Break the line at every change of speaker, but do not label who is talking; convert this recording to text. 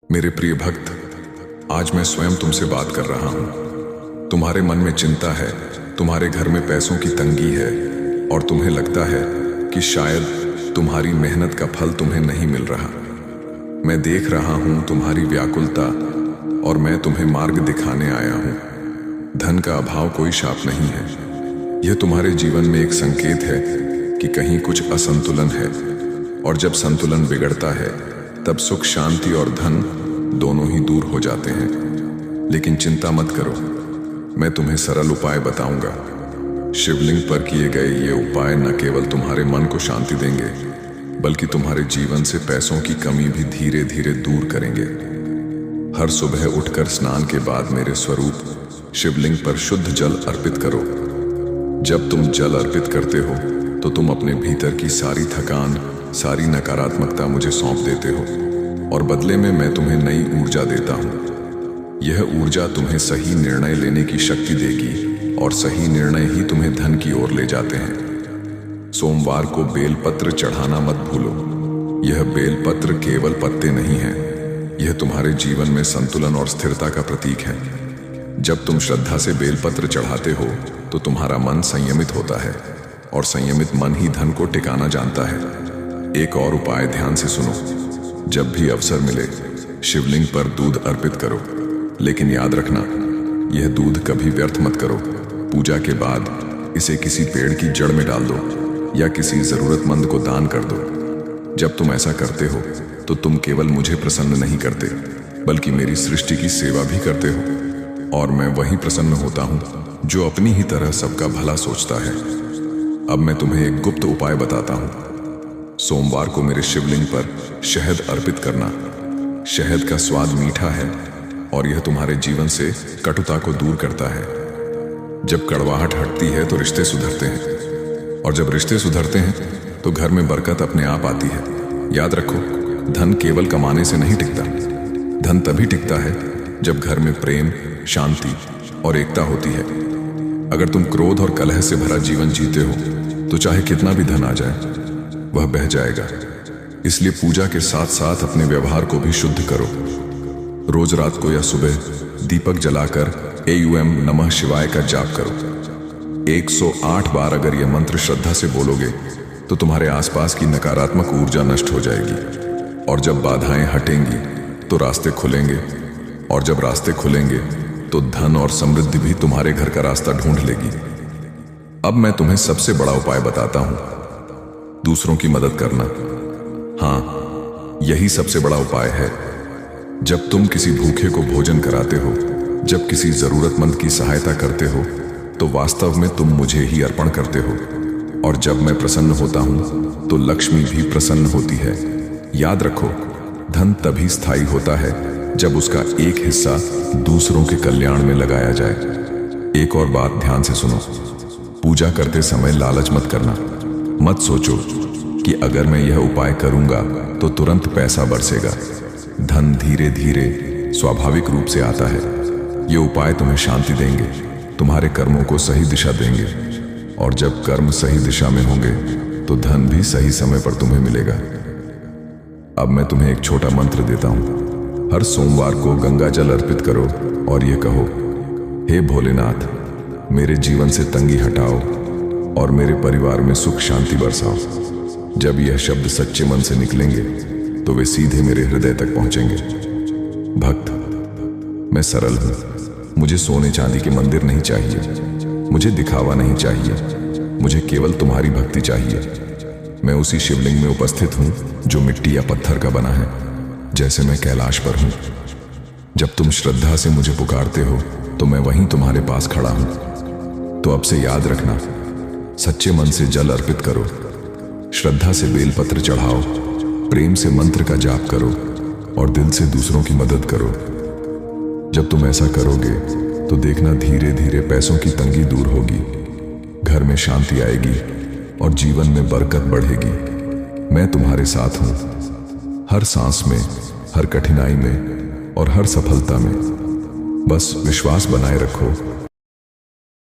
मेरे प्रिय भक्त, आज मैं स्वयं तुमसे बात कर रहा हूं। तुम्हारे मन में चिंता है, तुम्हारे घर में पैसों की तंगी है और तुम्हें लगता है कि शायद तुम्हारी मेहनत का फल तुम्हें नहीं मिल रहा। मैं देख रहा हूं तुम्हारी व्याकुलता और मैं तुम्हें मार्ग दिखाने आया हूं। धन का अभाव कोई शाप नहीं है, यह तुम्हारे जीवन में एक संकेत है कि कहीं कुछ असंतुलन है, और जब संतुलन बिगड़ता है तब सुख, शांति और धन दोनों ही दूर हो जाते हैं। लेकिन चिंता मत करो, मैं तुम्हें सरल उपाय बताऊंगा। शिवलिंग पर किए गए ये उपाय न केवल तुम्हारे मन को शांति देंगे, बल्कि तुम्हारे जीवन से पैसों की कमी भी धीरे धीरे दूर करेंगे। हर सुबह उठकर स्नान के बाद मेरे स्वरूप शिवलिंग पर शुद्ध जल अर्पित करो। जब तुम जल अर्पित करते हो तो तुम अपने भीतर की सारी थकान, सारी नकारात्मकता मुझे सौंप देते हो, और बदले में मैं तुम्हें नई ऊर्जा देता हूँ। यह ऊर्जा तुम्हें सही निर्णय लेने की शक्ति देगी, और सही निर्णय ही तुम्हें धन की ओर ले जाते हैं। सोमवार को बेलपत्र चढ़ाना मत भूलो। यह बेलपत्र केवल पत्ते नहीं हैं, यह तुम्हारे जीवन में संतुलन और स्थिरता का प्रतीक है। जब तुम श्रद्धा से बेलपत्र चढ़ाते हो तो तुम्हारा मन संयमित होता है, और संयमित मन ही धन को टिकाना जानता है। एक और उपाय ध्यान से सुनो। जब भी अवसर मिले शिवलिंग पर दूध अर्पित करो, लेकिन याद रखना, यह दूध कभी व्यर्थ मत करो। पूजा के बाद इसे किसी पेड़ की जड़ में डाल दो या किसी जरूरतमंद को दान कर दो। जब तुम ऐसा करते हो तो तुम केवल मुझे प्रसन्न नहीं करते, बल्कि मेरी सृष्टि की सेवा भी करते हो, और मैं वही प्रसन्न होता हूँ जो अपनी ही तरह सबका भला सोचता है। अब मैं तुम्हें एक गुप्त उपाय बताता हूँ। सोमवार को मेरे शिवलिंग पर शहद अर्पित करना। शहद का स्वाद मीठा है और यह तुम्हारे जीवन से कटुता को दूर करता है। जब कड़वाहट हटती है तो रिश्ते सुधरते हैं, और जब रिश्ते सुधरते हैं तो घर में बरकत अपने आप आती है। याद रखो, धन केवल कमाने से नहीं टिकता। धन तभी टिकता है जब घर में प्रेम, शांति और एकता होती है। अगर तुम क्रोध और कलह से भरा जीवन जीते हो तो चाहे कितना भी धन आ जाए, वह बह जाएगा। इसलिए पूजा के साथ साथ अपने व्यवहार को भी शुद्ध करो। रोज रात को या सुबह दीपक जलाकर AUM नमः शिवाय का जाप करो। 108 बार अगर यह मंत्र श्रद्धा से बोलोगे तो तुम्हारे आसपास की नकारात्मक ऊर्जा नष्ट हो जाएगी, और जब बाधाएं हटेंगी तो रास्ते खुलेंगे, और जब रास्ते खुलेंगे तो धन और समृद्धि भी तुम्हारे घर का रास्ता ढूंढ लेगी। अब मैं तुम्हें सबसे बड़ा उपाय बताता हूं, दूसरों की मदद करना। हाँ, यही सबसे बड़ा उपाय है। जब तुम किसी भूखे को भोजन कराते हो, जब किसी जरूरतमंद की सहायता करते हो, तो वास्तव में तुम मुझे ही अर्पण करते हो, और जब मैं प्रसन्न होता हूं तो लक्ष्मी भी प्रसन्न होती है। याद रखो, धन तभी स्थायी होता है जब उसका एक हिस्सा दूसरों के कल्याण में लगाया जाए। एक और बात ध्यान से सुनो। पूजा करते समय लालच मत करना। मत सोचो कि अगर मैं यह उपाय करूंगा तो तुरंत पैसा बरसेगा। धन धीरे धीरे स्वाभाविक रूप से आता है। ये उपाय तुम्हें शांति देंगे, तुम्हारे कर्मों को सही दिशा देंगे, और जब कर्म सही दिशा में होंगे तो धन भी सही समय पर तुम्हें मिलेगा। अब मैं तुम्हें एक छोटा मंत्र देता हूं। हर सोमवार को गंगा जल अर्पित करो और यह कहो, हे भोलेनाथ, मेरे जीवन से तंगी हटाओ और मेरे परिवार में सुख शांति बरसाओ। जब यह शब्द सच्चे मन से निकलेंगे तो वे सीधे मेरे हृदय तक पहुंचेंगे। भक्त, मैं सरल हूं। मुझे सोने चांदी के मंदिर नहीं चाहिए, मुझे दिखावा नहीं चाहिए, मुझे केवल तुम्हारी भक्ति चाहिए। मैं उसी शिवलिंग में उपस्थित हूं जो मिट्टी या पत्थर का बना है, जैसे मैं कैलाश पर हूं। जब तुम श्रद्धा से मुझे पुकारते हो तो मैं वहीं तुम्हारे पास खड़ा हूं। तो अब से याद रखना, सच्चे मन से जल अर्पित करो, श्रद्धा से बेलपत्र चढ़ाओ, प्रेम से मंत्र का जाप करो, और दिल से दूसरों की मदद करो। जब तुम ऐसा करोगे तो देखना, धीरे धीरे पैसों की तंगी दूर होगी, घर में शांति आएगी और जीवन में बरकत बढ़ेगी। मैं तुम्हारे साथ हूं, हर सांस में, हर कठिनाई में और हर सफलता में। बस विश्वास बनाए रखो